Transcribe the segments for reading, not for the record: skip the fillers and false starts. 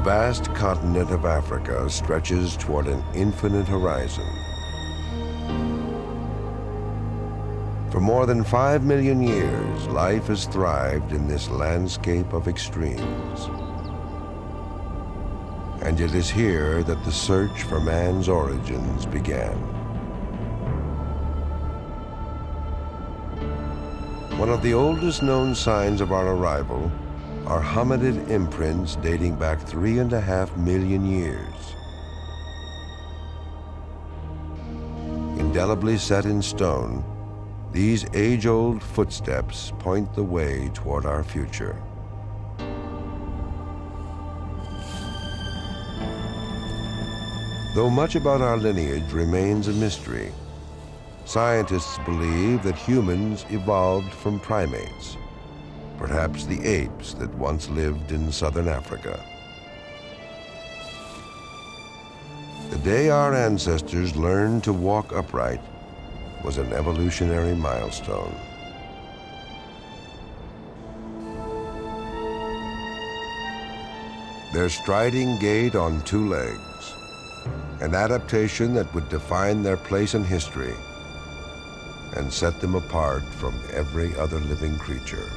vast continent of Africa stretches toward an infinite horizon. For more than 5 million years, life has thrived in this landscape of extremes. And it is here that the search for man's origins began. One of the oldest known signs of our arrival are hominid imprints dating back 3.5 million years. Indelibly set in stone, these age-old footsteps point the way toward our future. Though much about our lineage remains a mystery, scientists believe that humans evolved from primates, perhaps the apes that once lived in southern Africa. The day our ancestors learned to walk upright was an evolutionary milestone. Their striding gait on 2 legs, an adaptation that would define their place in history and set them apart from every other living creature.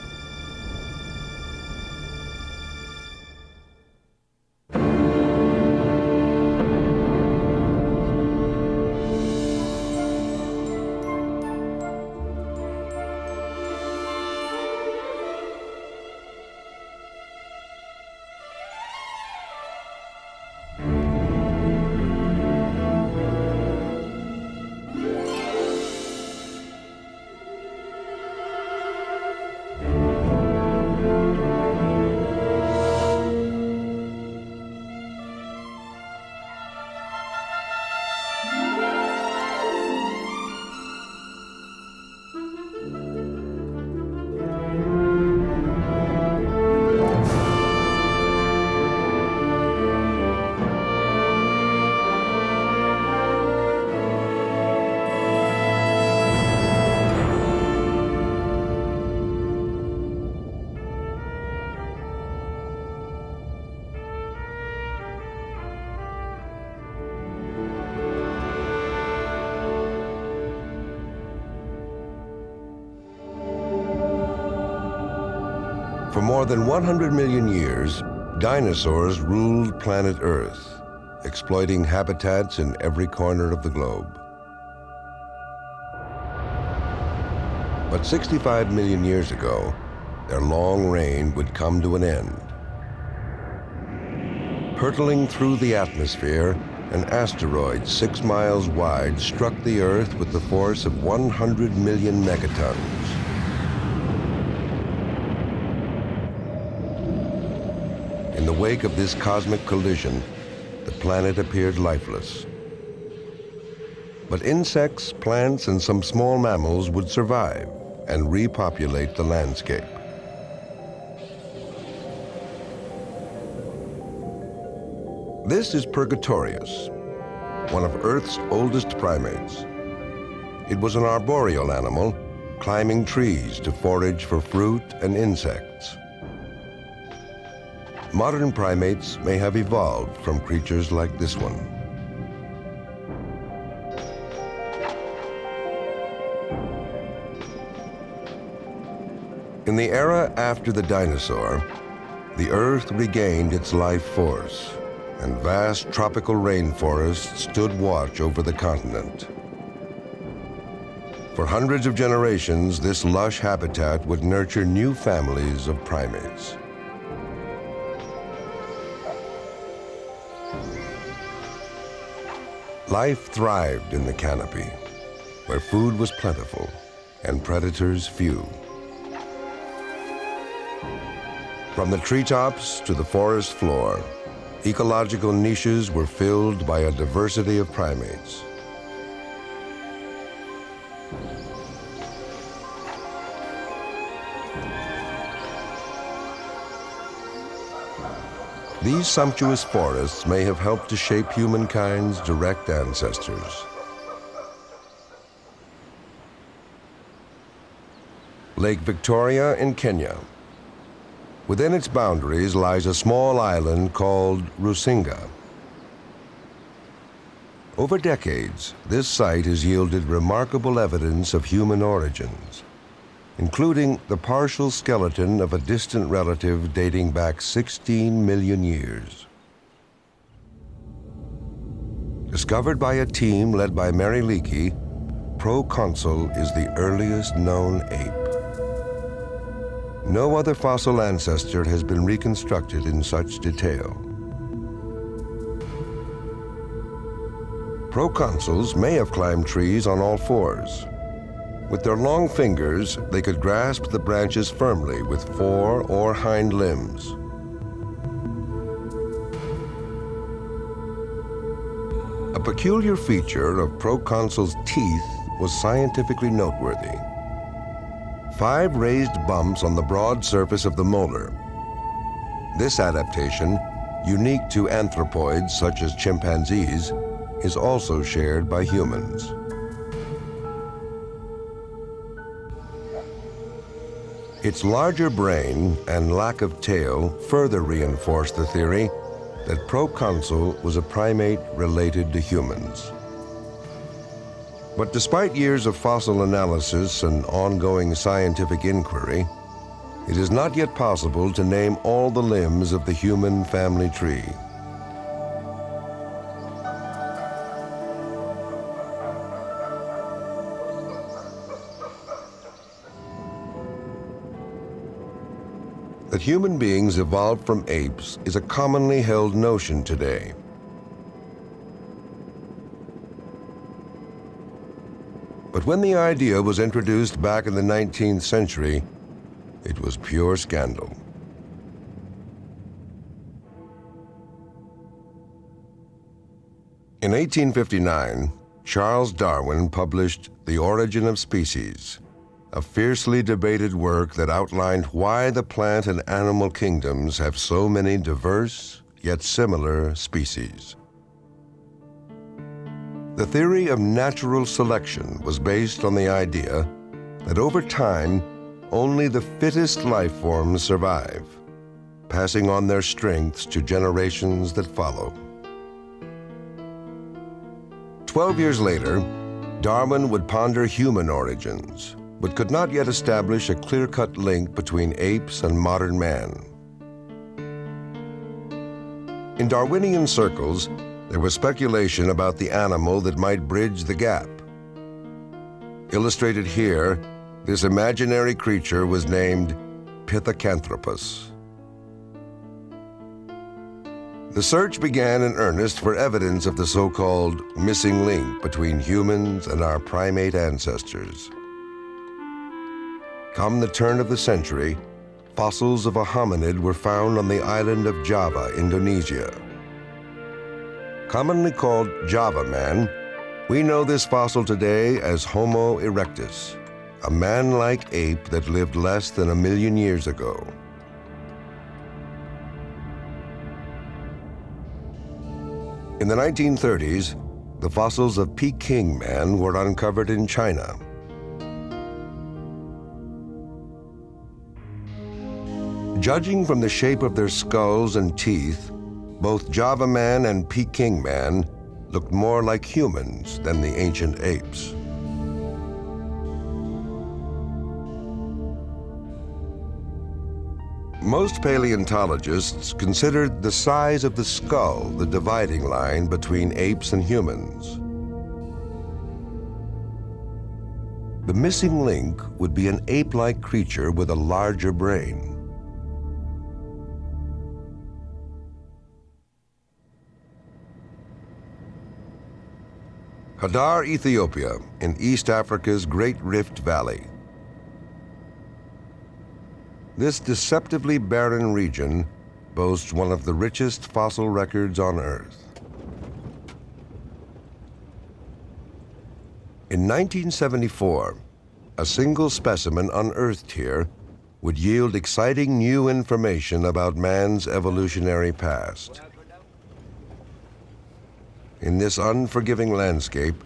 For more than 100 million years, dinosaurs ruled planet Earth, exploiting habitats in every corner of the globe. But 65 million years ago, their long reign would come to an end. Hurtling through the atmosphere, an asteroid 6 miles wide struck the Earth with the force of 100 million megatons. In the wake of this cosmic collision, the planet appeared lifeless. But insects, plants, and some small mammals would survive and repopulate the landscape. This is Purgatorius, one of Earth's oldest primates. It was an arboreal animal, climbing trees to forage for fruit and insects. Modern primates may have evolved from creatures like this one. In the era after the dinosaur, the Earth regained its life force, and vast tropical rainforests stood watch over the continent. For hundreds of generations, this lush habitat would nurture new families of primates. Life thrived in the canopy, where food was plentiful and predators few. From the treetops to the forest floor, ecological niches were filled by a diversity of primates. These sumptuous forests may have helped to shape humankind's direct ancestors. Lake Victoria in Kenya, Within its boundaries lies a small island called Rusinga. Over decades, this site has yielded remarkable evidence of human origins, including the partial skeleton of a distant relative dating back 16 million years. Discovered by a team led by Mary Leakey, Proconsul is the earliest known ape. No other fossil ancestor has been reconstructed in such detail. Proconsuls may have climbed trees on all fours. With their long fingers, they could grasp the branches firmly with fore or hind limbs. A peculiar feature of Proconsul's teeth was scientifically noteworthy. 5 raised bumps on the broad surface of the molar. This adaptation, unique to anthropoids such as chimpanzees, is also shared by humans. Its larger brain and lack of tail further reinforce the theory that Proconsul was a primate related to humans. But despite years of fossil analysis and ongoing scientific inquiry, it is not yet possible to name all the limbs of the human family tree. That human beings evolved from apes is a commonly held notion today. But when the idea was introduced back in the 19th century, it was pure scandal. In 1859, Charles Darwin published The Origin of Species, a fiercely debated work that outlined why the plant and animal kingdoms have so many diverse yet similar species. The theory of natural selection was based on the idea that over time, only the fittest life forms survive, passing on their strengths to generations that follow. 12 years later, Darwin would ponder human origins, but could not yet establish a clear-cut link between apes and modern man. In Darwinian circles, there was speculation about the animal that might bridge the gap. Illustrated here, this imaginary creature was named Pithecanthropus. The search began in earnest for evidence of the so-called missing link between humans and our primate ancestors. Come the turn of the century, fossils of a hominid were found on the island of Java, Indonesia. Commonly called Java man, we know this fossil today as Homo erectus, a man-like ape that lived less than 1 million years ago. In the 1930s, the fossils of Peking man were uncovered in China. Judging from the shape of their skulls and teeth, both Java man and Peking man looked more like humans than the ancient apes. Most paleontologists considered the size of the skull the dividing line between apes and humans. The missing link would be an ape-like creature with a larger brain. Hadar, Ethiopia, in East Africa's Great Rift Valley. This deceptively barren region boasts one of the richest fossil records on Earth. In 1974, a single specimen unearthed here would yield exciting new information about man's evolutionary past. In this unforgiving landscape,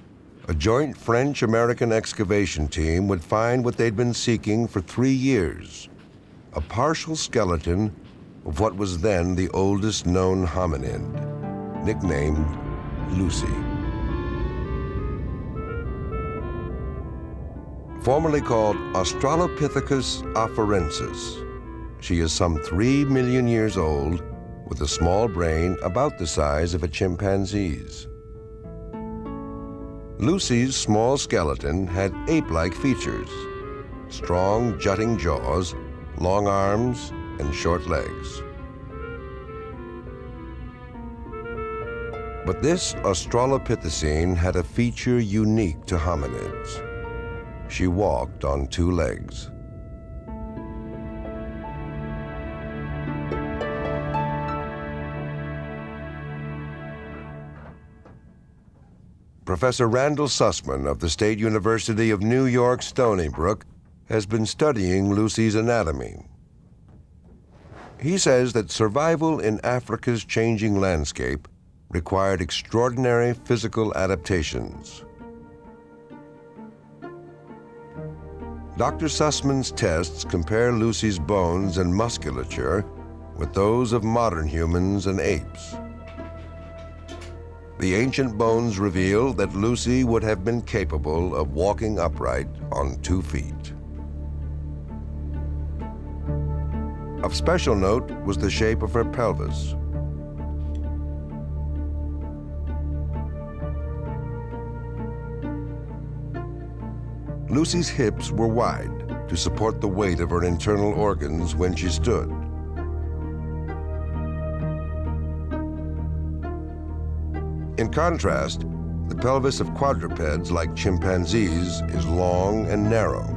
a joint French-American excavation team would find what they'd been seeking for 3 years, a partial skeleton of what was then the oldest known hominid, nicknamed Lucy. Formerly called Australopithecus afarensis, she is some 3 million years old with a small brain about the size of a chimpanzee's. Lucy's small skeleton had ape-like features, strong jutting jaws, long arms, and short legs. But this Australopithecine had a feature unique to hominids. She walked on 2 legs. Professor Randall Sussman of the State University of New York, Stony Brook, has been studying Lucy's anatomy. He says that survival in Africa's changing landscape required extraordinary physical adaptations. Dr. Sussman's tests compare Lucy's bones and musculature with those of modern humans and apes. The ancient bones reveal that Lucy would have been capable of walking upright on 2 feet. Of special note was the shape of her pelvis. Lucy's hips were wide to support the weight of her internal organs when she stood. In contrast, the pelvis of quadrupeds like chimpanzees is long and narrow.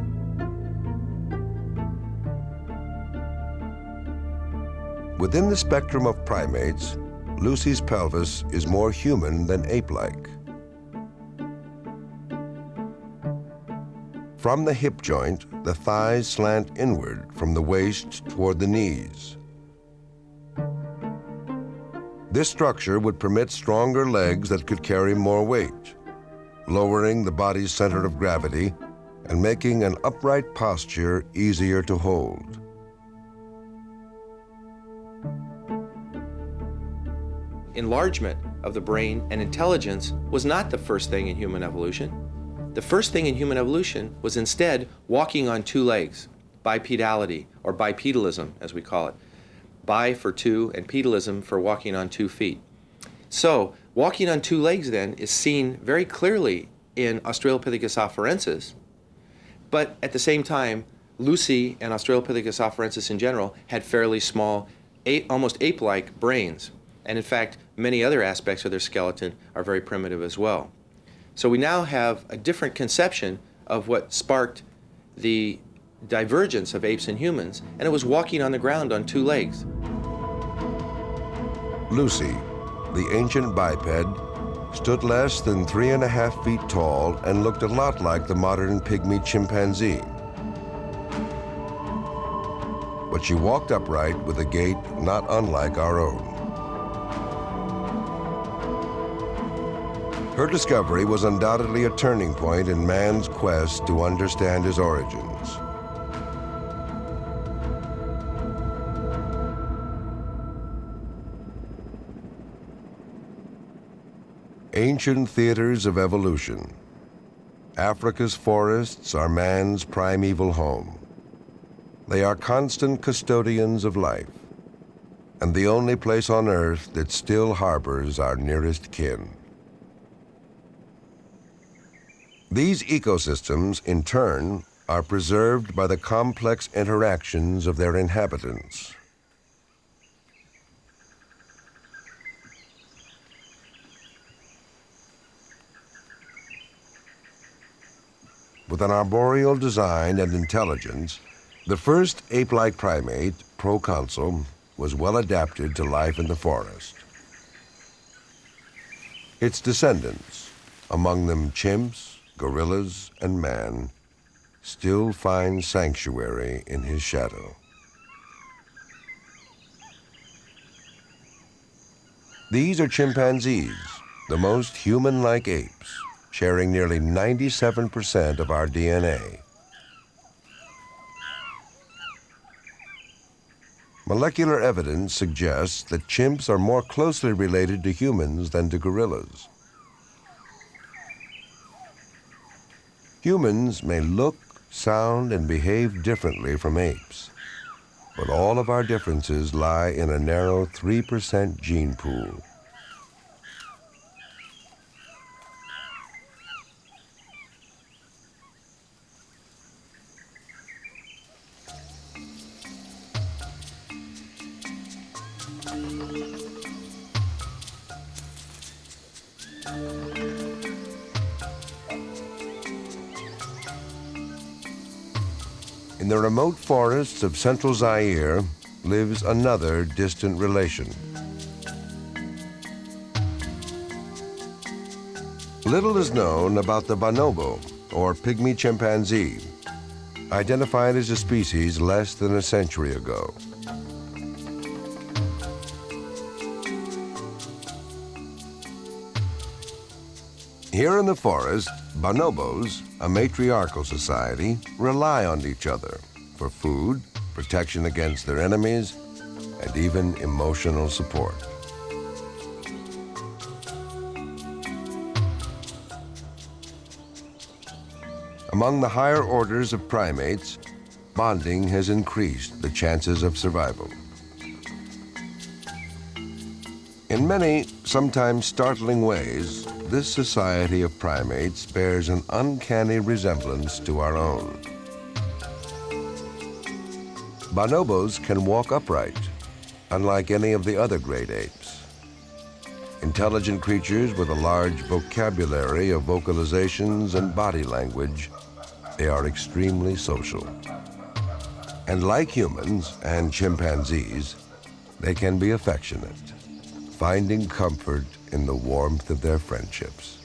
Within the spectrum of primates, Lucy's pelvis is more human than ape-like. From the hip joint, the thighs slant inward from the waist toward the knees. This structure would permit stronger legs that could carry more weight, lowering the body's center of gravity and making an upright posture easier to hold. Enlargement of the brain and intelligence was not the first thing in human evolution. The first thing in human evolution was instead walking on 2 legs, bipedality, or bipedalism as we call it. Bi for 2 and pedalism for walking on 2 feet. So walking on 2 legs then is seen very clearly in Australopithecus afarensis, but at the same time Lucy and Australopithecus afarensis in general had fairly small, almost ape-like brains, and in fact many other aspects of their skeleton are very primitive as well. So we now have a different conception of what sparked the divergence of apes and humans, and it was walking on the ground on 2 legs. Lucy, the ancient biped, stood less than 3.5 feet tall and looked a lot like the modern pygmy chimpanzee. But she walked upright with a gait not unlike our own. Her discovery was undoubtedly a turning point in man's quest to understand his origins. Ancient theaters of evolution. Africa's forests are man's primeval home. They are constant custodians of life, and the only place on Earth that still harbors our nearest kin. These ecosystems, in turn, are preserved by the complex interactions of their inhabitants. With an arboreal design and intelligence, the first ape-like primate, proconsul, was well adapted to life in the forest. Its descendants, among them chimps, gorillas, and man, still find sanctuary in his shadow. These are chimpanzees, the most human-like apes, sharing nearly 97% of our DNA. Molecular evidence suggests that chimps are more closely related to humans than to gorillas. Humans may look, sound, and behave differently from apes, but all of our differences lie in a narrow 3% gene pool. In the remote forests of central Zaire lives another distant relation. Little is known about the bonobo, or pygmy chimpanzee, identified as a species less than a century ago. Here in the forest, bonobos, a matriarchal society, rely on each other for food, protection against their enemies, and even emotional support. Among the higher orders of primates, bonding has increased the chances of survival. In many, sometimes startling ways, this society of primates bears an uncanny resemblance to our own. Bonobos can walk upright, unlike any of the other great apes. Intelligent creatures with a large vocabulary of vocalizations and body language, they are extremely social. And like humans and chimpanzees, they can be affectionate, finding comfort in the warmth of their friendships.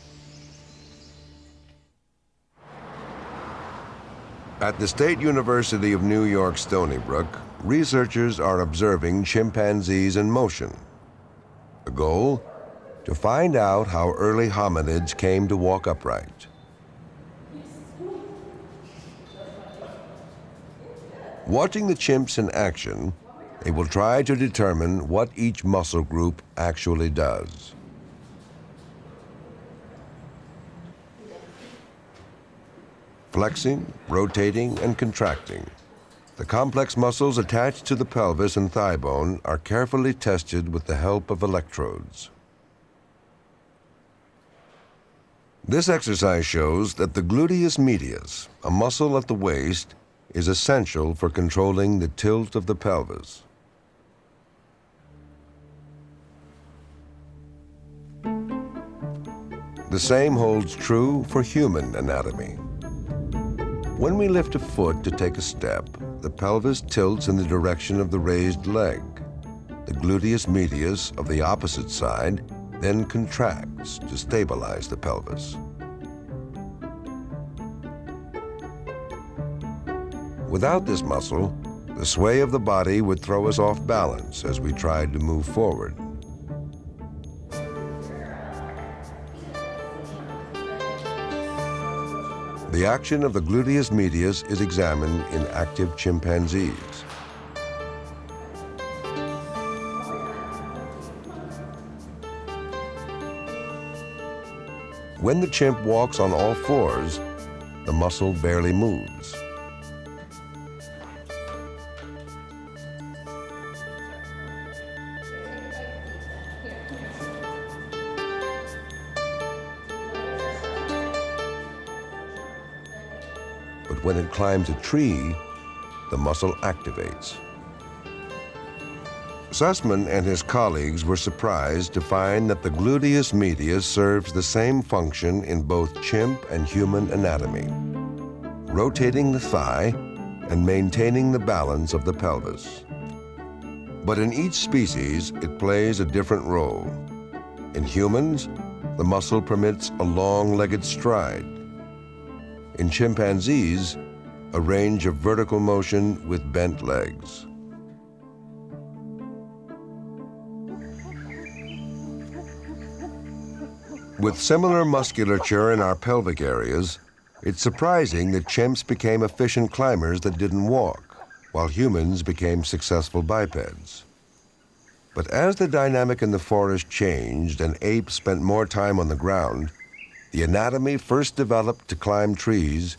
At the State University of New York, Stony Brook, researchers are observing chimpanzees in motion. The goal? To find out how early hominids came to walk upright. Watching the chimps in action, they will try to determine what each muscle group actually does. Flexing, rotating, and contracting. The complex muscles attached to the pelvis and thigh bone are carefully tested with the help of electrodes. This exercise shows that the gluteus medius, a muscle at the waist, is essential for controlling the tilt of the pelvis. The same holds true for human anatomy. When we lift a foot to take a step, the pelvis tilts in the direction of the raised leg. The gluteus medius of the opposite side then contracts to stabilize the pelvis. Without this muscle, the sway of the body would throw us off balance as we tried to move forward. The action of the gluteus medius is examined in active chimpanzees. When the chimp walks on all fours, the muscle barely moves. But when it climbs a tree, the muscle activates. Sussman and his colleagues were surprised to find that the gluteus medius serves the same function in both chimp and human anatomy, rotating the thigh and maintaining the balance of the pelvis. But in each species, it plays a different role. In humans, the muscle permits a long-legged stride. In chimpanzees, a range of vertical motion with bent legs. With similar musculature in our pelvic areas, it's surprising that chimps became efficient climbers that didn't walk, while humans became successful bipeds. But as the dynamic in the forest changed and apes spent more time on the ground, the anatomy first developed to climb trees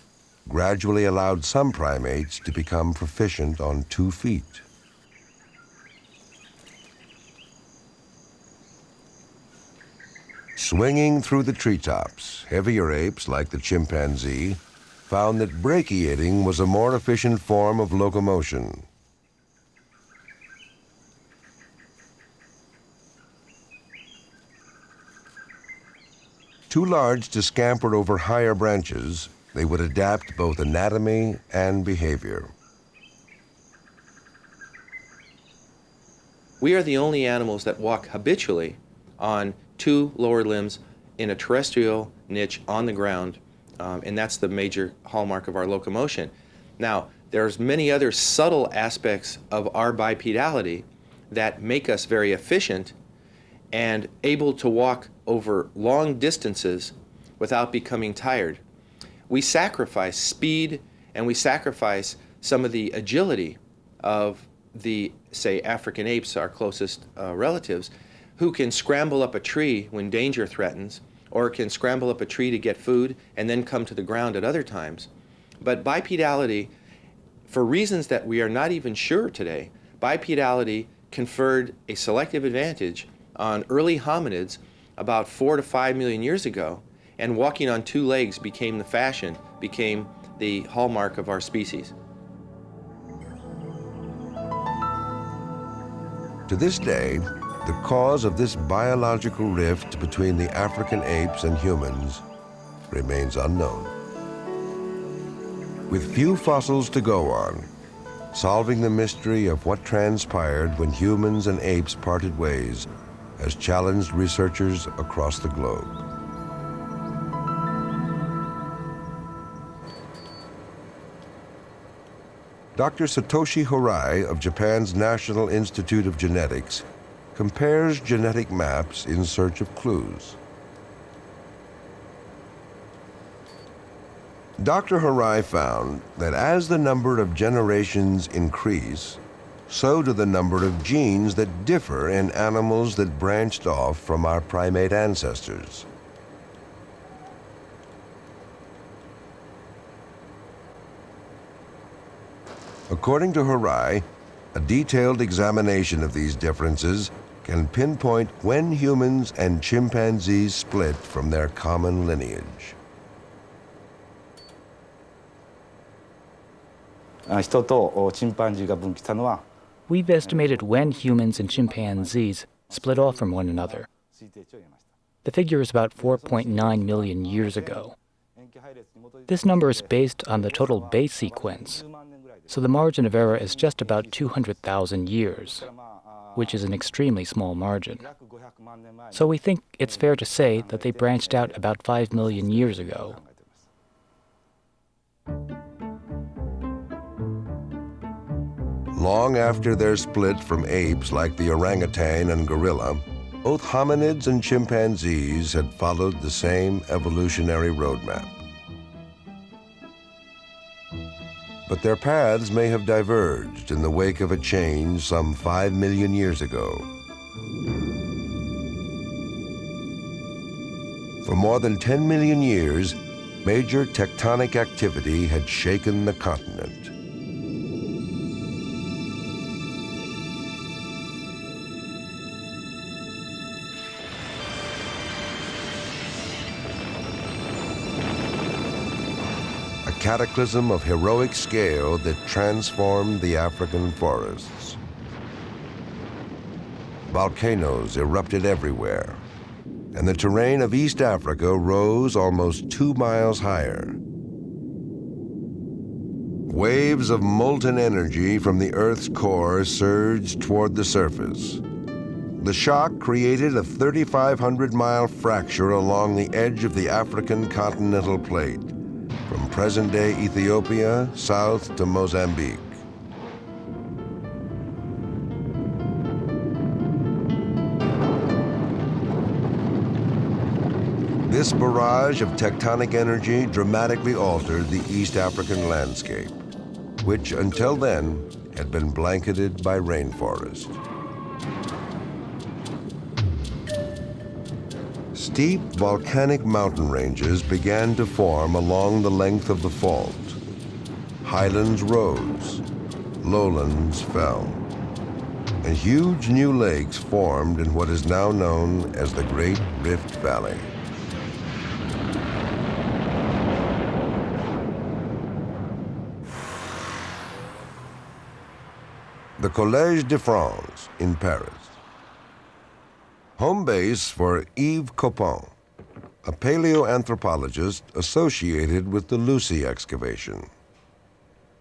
gradually allowed some primates to become proficient on 2 feet. Swinging through the treetops, heavier apes like the chimpanzee found that brachiating was a more efficient form of locomotion. Too large to scamper over higher branches, they would adapt both anatomy and behavior. We are the only animals that walk habitually on 2 lower limbs in a terrestrial niche on the ground, and that's the major hallmark of our locomotion. Now, there's many other subtle aspects of our bipedality that make us very efficient and able to walk over long distances without becoming tired. We sacrifice speed and we sacrifice some of the agility of the, say, African apes, our closest relatives, who can scramble up a tree when danger threatens, or can scramble up a tree to get food and then come to the ground at other times. But bipedality, for reasons that we are not even sure today, bipedality conferred a selective advantage on early hominids about 4 to 5 million years ago, and walking on 2 legs became the fashion, became the hallmark of our species. To this day, the cause of this biological rift between the African apes and humans remains unknown. With few fossils to go on, solving the mystery of what transpired when humans and apes parted ways has challenged researchers across the globe. Dr. Satoshi Hirai of Japan's National Institute of Genetics compares genetic maps in search of clues. Dr. Hirai found that as the number of generations increase, so do the number of genes that differ in animals that branched off from our primate ancestors. According to Hirai, a detailed examination of these differences can pinpoint when humans and chimpanzees split from their common lineage. We've estimated when humans and chimpanzees split off from one another. The figure is about 4.9 million years ago. This number is based on the total base sequence, so the margin of error is just about 200,000 years, which is an extremely small margin. So we think it's fair to say that they branched out about 5 million years ago. Long after their split from apes like the orangutan and gorilla, both hominids and chimpanzees had followed the same evolutionary roadmap. But their paths may have diverged in the wake of a change some 5 million years ago. For more than 10 million years, major tectonic activity had shaken the continent. Cataclysm of heroic scale that transformed the African forests. Volcanoes erupted everywhere, and the terrain of East Africa rose almost 2 miles higher. Waves of molten energy from the Earth's core surged toward the surface. The shock created a 3,500-mile fracture along the edge of the African continental plate, from present-day Ethiopia south to Mozambique. This barrage of tectonic energy dramatically altered the East African landscape, which until then had been blanketed by rainforest. Steep volcanic mountain ranges began to form along the length of the fault. Highlands rose, lowlands fell, and huge new lakes formed in what is now known as the Great Rift Valley. The Collège de France in Paris. Home base for Yves Coppin, a paleoanthropologist associated with the Lucy excavation.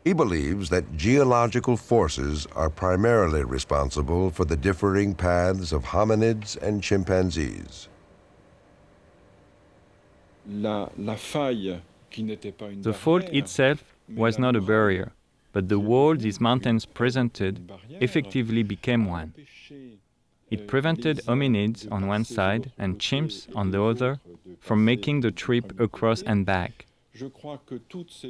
He believes that geological forces are primarily responsible for the differing paths of hominids and chimpanzees. The fault itself was not a barrier, but the wall these mountains presented effectively became one. It prevented hominids on one side and chimps on the other from making the trip across and back.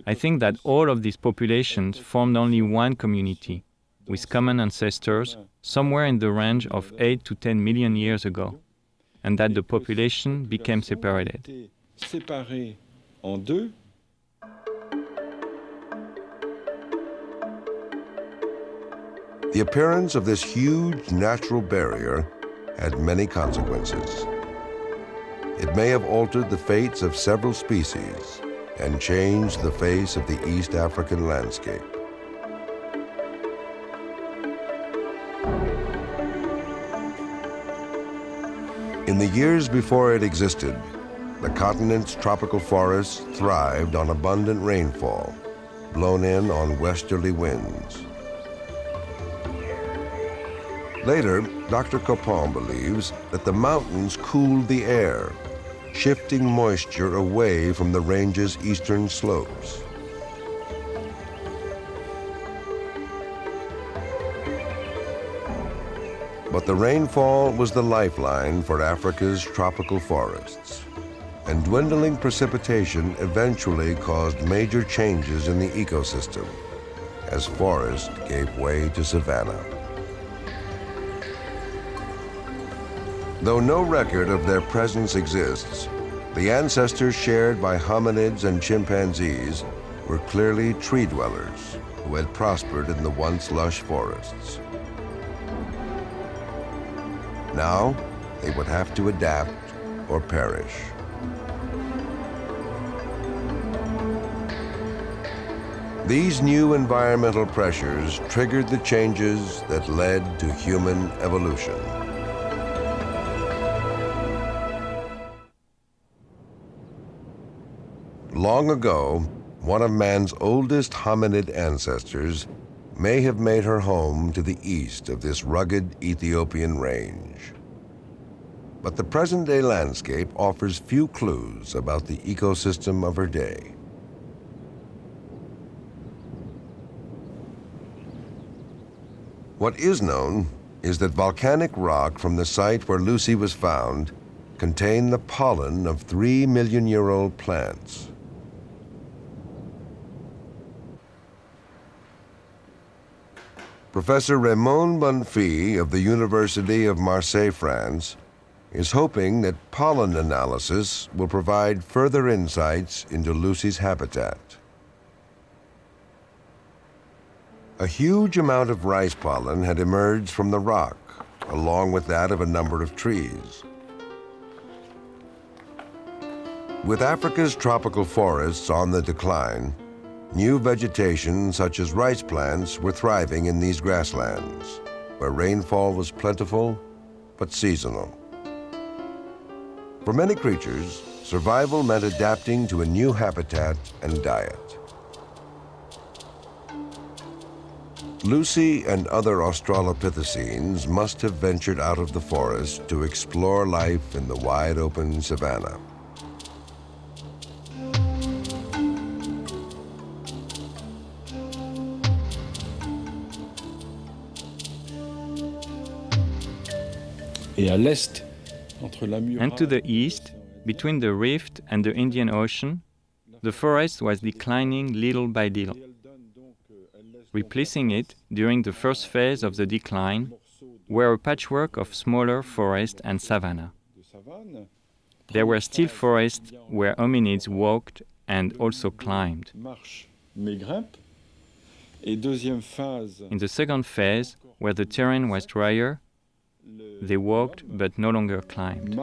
I think that all of these populations formed only one community, with common ancestors somewhere in the range of 8 to 10 million years ago, and that the population became separated. The appearance of this huge natural barrier had many consequences. It may have altered the fates of several species and changed the face of the East African landscape. In the years before it existed, the continent's tropical forests thrived on abundant rainfall, blown in on westerly winds. Later, Dr. Coppin believes that the mountains cooled the air, shifting moisture away from the range's eastern slopes. But the rainfall was the lifeline for Africa's tropical forests, and dwindling precipitation eventually caused major changes in the ecosystem as forest gave way to savanna. Though no record of their presence exists, the ancestors shared by hominids and chimpanzees were clearly tree dwellers who had prospered in the once lush forests. Now, they would have to adapt or perish. These new environmental pressures triggered the changes that led to human evolution. Long ago, one of man's oldest hominid ancestors may have made her home to the east of this rugged Ethiopian range. But the present-day landscape offers few clues about the ecosystem of her day. What is known is that volcanic rock from the site where Lucy was found contained the pollen of 3-million-year-old plants. Professor Raymond Bonfils of the University of Marseille, France, is hoping that pollen analysis will provide further insights into Lucy's habitat. A huge amount of rice pollen had emerged from the rock, along with that of a number of trees. With Africa's tropical forests on the decline, new vegetation such as rice plants were thriving in these grasslands, where rainfall was plentiful but seasonal. For many creatures, survival meant adapting to a new habitat and diet. Lucy and other Australopithecines must have ventured out of the forest to explore life in the wide-open savanna. And to the east, between the rift and the Indian Ocean, the forest was declining little by little. Replacing it, during the first phase of the decline, were a patchwork of smaller forest and savanna. There were still forests where hominids walked and also climbed. In the second phase, where the terrain was drier, they walked but no longer climbed.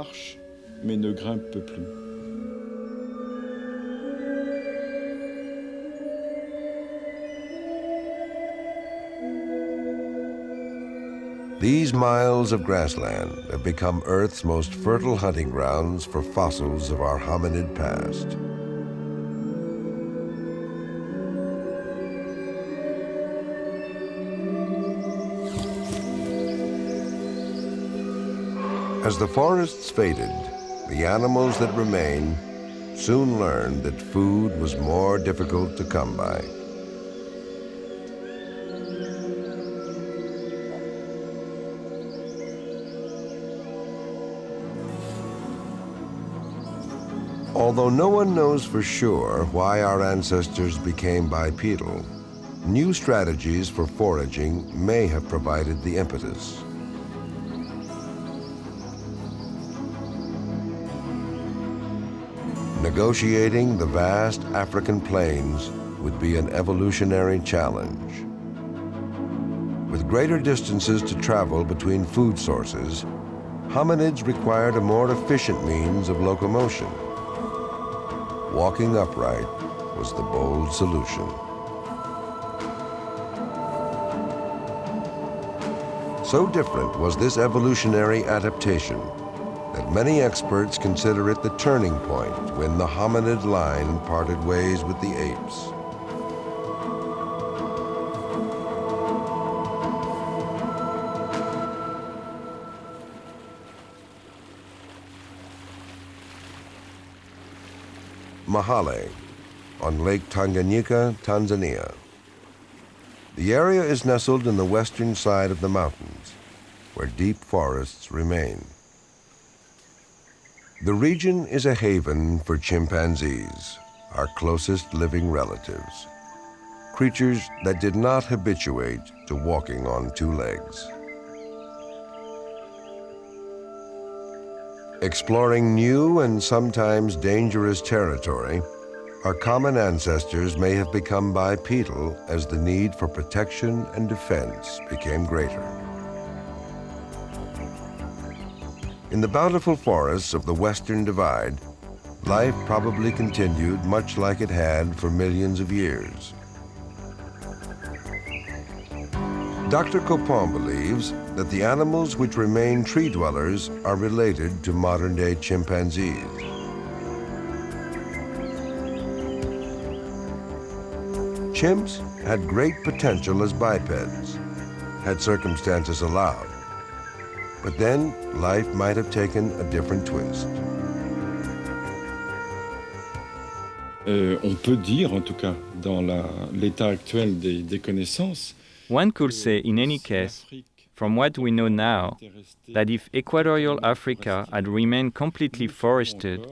These miles of grassland have become Earth's most fertile hunting grounds for fossils of our hominid past. As the forests faded, the animals that remained soon learned that food was more difficult to come by. Although no one knows for sure why our ancestors became bipedal, new strategies for foraging may have provided the impetus. Negotiating the vast African plains would be an evolutionary challenge. With greater distances to travel between food sources, hominids required a more efficient means of locomotion. Walking upright was the bold solution. So different was this evolutionary adaptation that many experts consider it the turning point when the hominid line parted ways with the apes. Mahale, on Lake Tanganyika, Tanzania. The area is nestled in the western side of the mountains, where deep forests remain. The region is a haven for chimpanzees, our closest living relatives, creatures that did not habituate to walking on two legs. Exploring new and sometimes dangerous territory, our common ancestors may have become bipedal as the need for protection and defense became greater. In the bountiful forests of the Western Divide, life probably continued much like it had for millions of years. Dr. Copon believes that the animals which remain tree dwellers are related to modern-day chimpanzees. Chimps had great potential as bipeds, had circumstances allowed. But then, life might have taken a different twist. On peut dire, en tout cas, dans l'état actuel des connaissances, one could say, in any case, from what we know now, that if equatorial Africa had remained completely forested,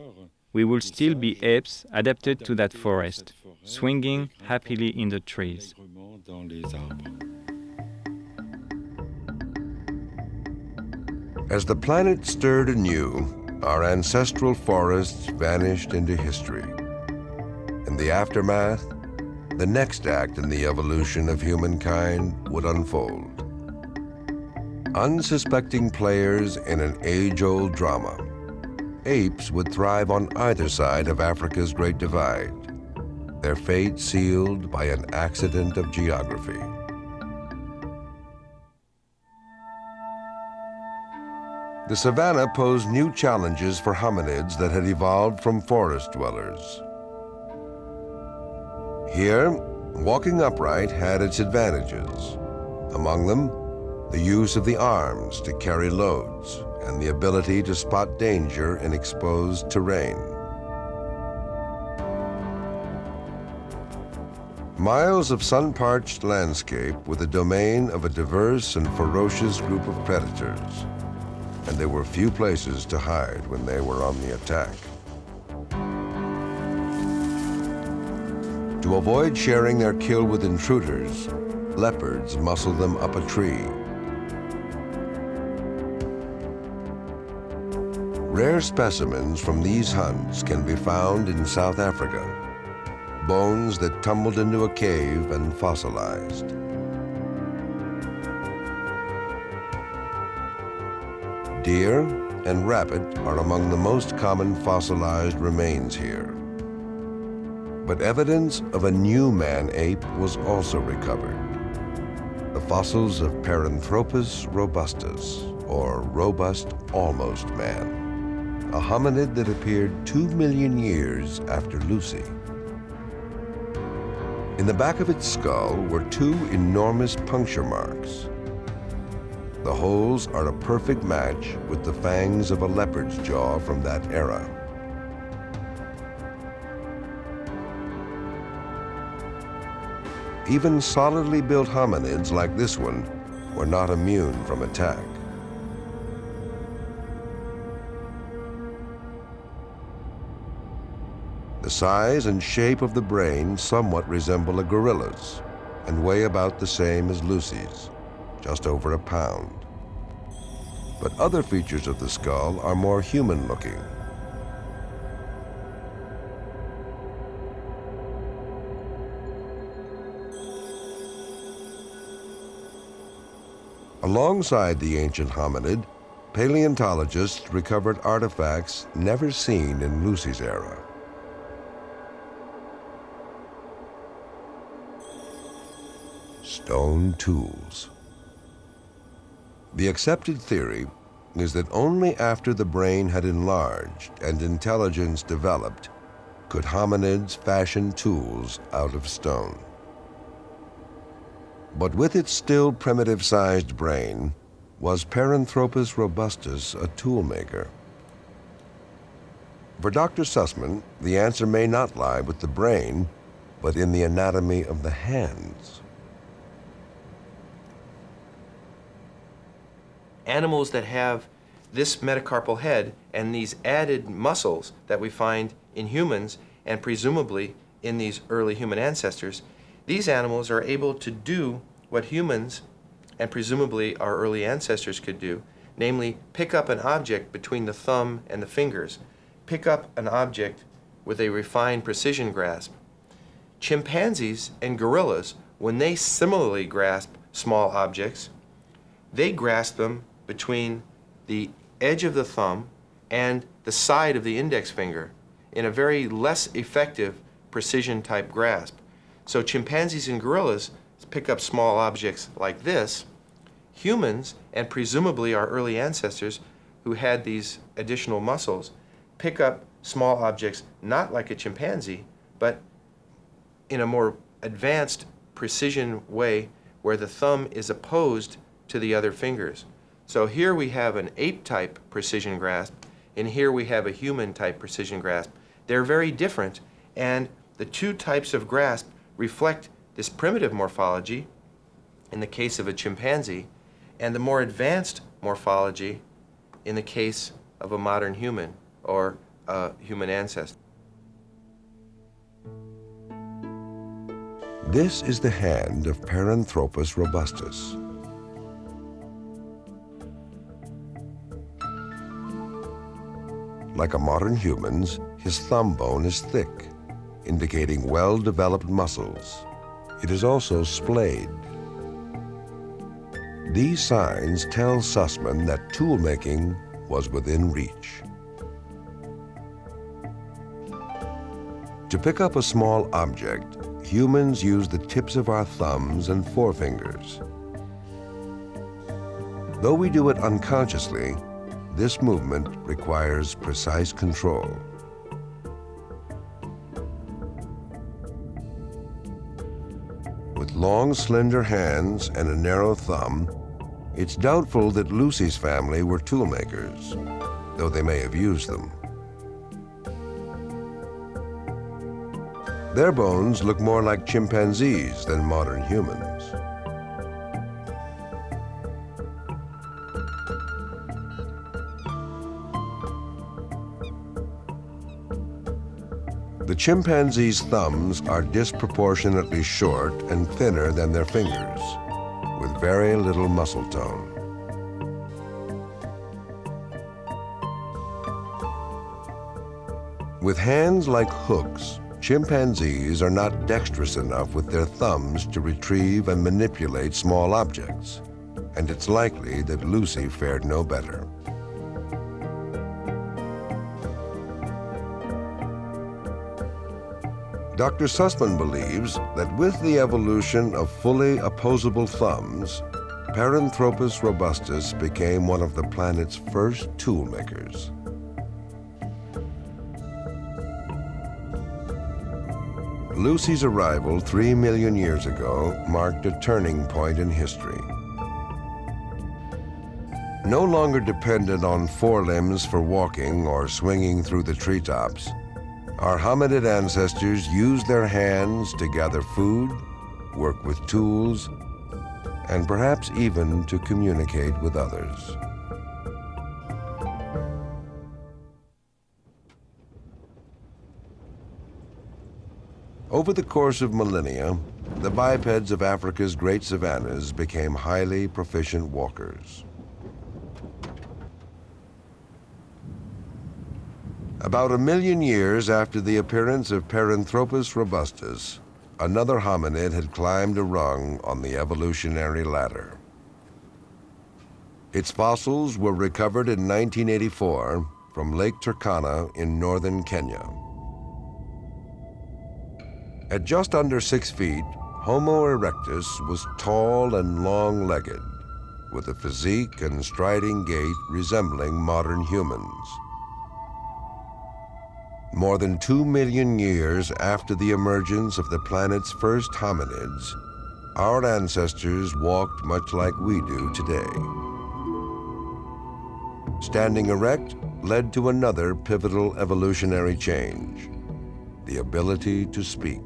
we would still be apes adapted to that forest, swinging happily in the trees. As the planet stirred anew, our ancestral forests vanished into history. In the aftermath, the next act in the evolution of humankind would unfold. Unsuspecting players in an age-old drama, apes would thrive on either side of Africa's Great Divide, their fate sealed by an accident of geography. The savanna posed new challenges for hominids that had evolved from forest dwellers. Here, walking upright had its advantages. Among them, the use of the arms to carry loads and the ability to spot danger in exposed terrain. Miles of sun-parched landscape were the domain of a diverse and ferocious group of predators, and there were few places to hide when they were on the attack. To avoid sharing their kill with intruders, leopards muscle them up a tree. Rare specimens from these hunts can be found in South Africa, bones that tumbled into a cave and fossilized. Deer and rabbit are among the most common fossilized remains here. But evidence of a new man ape was also recovered. The fossils of Paranthropus robustus, or robust almost man, a hominid that appeared 2 million years after Lucy. In the back of its skull were 2 enormous puncture marks. The holes are a perfect match with the fangs of a leopard's jaw from that era. Even solidly built hominids like this one were not immune from attack. The size and shape of the brain somewhat resemble a gorilla's and weigh about the same as Lucy's, just over a pound. But other features of the skull are more human-looking. Alongside the ancient hominid, paleontologists recovered artifacts never seen in Lucy's era. Stone tools. The accepted theory is that only after the brain had enlarged and intelligence developed could hominids fashion tools out of stone. But with its still primitive-sized brain, was Paranthropus robustus a toolmaker? For Dr. Sussman, the answer may not lie with the brain, but in the anatomy of the hands. Animals that have this metacarpal head and these added muscles that we find in humans and presumably in these early human ancestors, these animals are able to do what humans and presumably our early ancestors could do, namely pick up an object between the thumb and the fingers, pick up an object with a refined precision grasp. Chimpanzees and gorillas, when they similarly grasp small objects, they grasp them between the edge of the thumb and the side of the index finger in a very less effective precision type grasp. So chimpanzees and gorillas pick up small objects like this. Humans, and presumably our early ancestors who had these additional muscles, pick up small objects not like a chimpanzee, but in a more advanced precision way where the thumb is opposed to the other fingers. So here we have an ape-type precision grasp, and here we have a human-type precision grasp. They're very different, and the two types of grasp reflect this primitive morphology in the case of a chimpanzee, and the more advanced morphology in the case of a modern human or a human ancestor. This is the hand of Paranthropus robustus. Like a modern human's, his thumb bone is thick, indicating well-developed muscles. It is also splayed. These signs tell Sussman that tool-making was within reach. To pick up a small object, humans use the tips of our thumbs and forefingers. Though we do it unconsciously, this movement requires precise control. With long, slender hands and a narrow thumb, it's doubtful that Lucy's family were toolmakers, though they may have used them. Their bones look more like chimpanzees than modern humans. The chimpanzees' thumbs are disproportionately short and thinner than their fingers, with very little muscle tone. With hands like hooks, chimpanzees are not dexterous enough with their thumbs to retrieve and manipulate small objects, and it's likely that Lucy fared no better. Dr. Sussman believes that with the evolution of fully opposable thumbs, Paranthropus robustus became one of the planet's first tool makers. Lucy's arrival 3 million years ago marked a turning point in history. No longer dependent on forelimbs for walking or swinging through the treetops, our hominid ancestors used their hands to gather food, work with tools, and perhaps even to communicate with others. Over the course of millennia, the bipeds of Africa's great savannas became highly proficient walkers. About 1 million years after the appearance of Paranthropus robustus, another hominid had climbed a rung on the evolutionary ladder. Its fossils were recovered in 1984 from Lake Turkana in northern Kenya. At just under 6 feet, Homo erectus was tall and long-legged, with a physique and striding gait resembling modern humans. More than 2 million years after the emergence of the planet's first hominids, our ancestors walked much like we do today. Standing erect led to another pivotal evolutionary change: the ability to speak.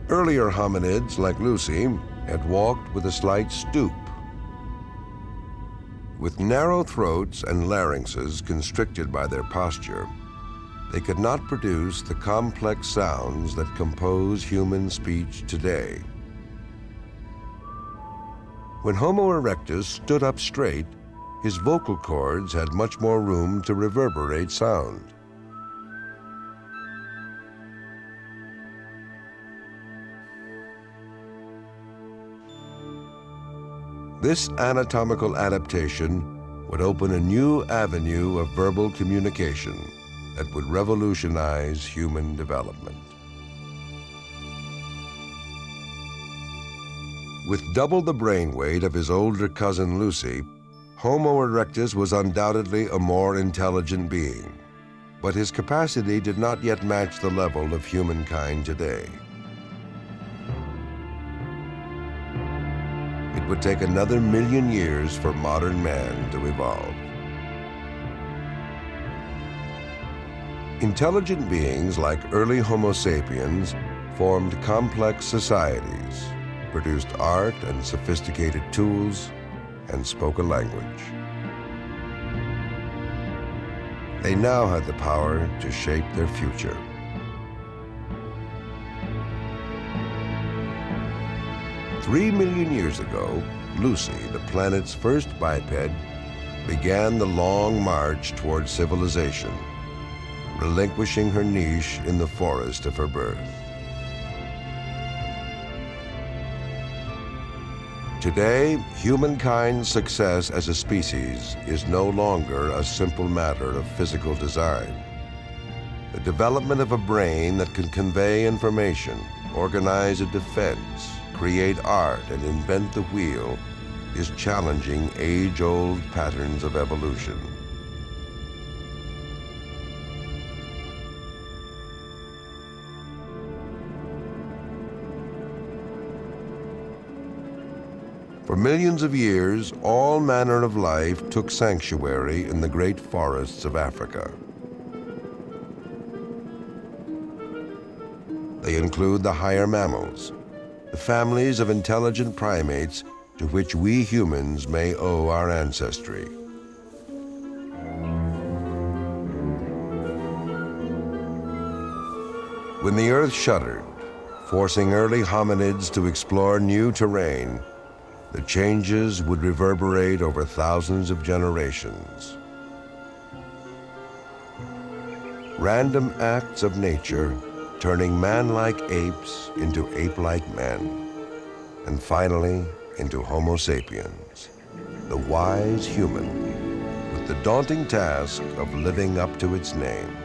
Earlier hominids, like Lucy, had walked with a slight stoop. With narrow throats and larynxes constricted by their posture, they could not produce the complex sounds that compose human speech today. When Homo erectus stood up straight, his vocal cords had much more room to reverberate sound. This anatomical adaptation would open a new avenue of verbal communication that would revolutionize human development. With double the brain weight of his older cousin Lucy, Homo erectus was undoubtedly a more intelligent being, but his capacity did not yet match the level of humankind today. It would take another 1 million years for modern man to evolve. Intelligent beings like early Homo sapiens formed complex societies, produced art and sophisticated tools, and spoke a language. They now had the power to shape their future. "3 million years ago, Lucy, the planet's first biped, began the long march toward civilization, relinquishing her niche in the forest of her birth. Today, humankind's success as a species is no longer a simple matter of physical design. The development of a brain that can convey information, organize a defense, create art, and invent the wheel is challenging age-old patterns of evolution. For millions of years, all manner of life took sanctuary in the great forests of Africa. They include the higher mammals, the families of intelligent primates to which we humans may owe our ancestry. When the Earth shuddered, forcing early hominids to explore new terrain, the changes would reverberate over thousands of generations. Random acts of nature turning man-like apes into ape-like men, and finally into Homo sapiens, the wise human, with the daunting task of living up to its name.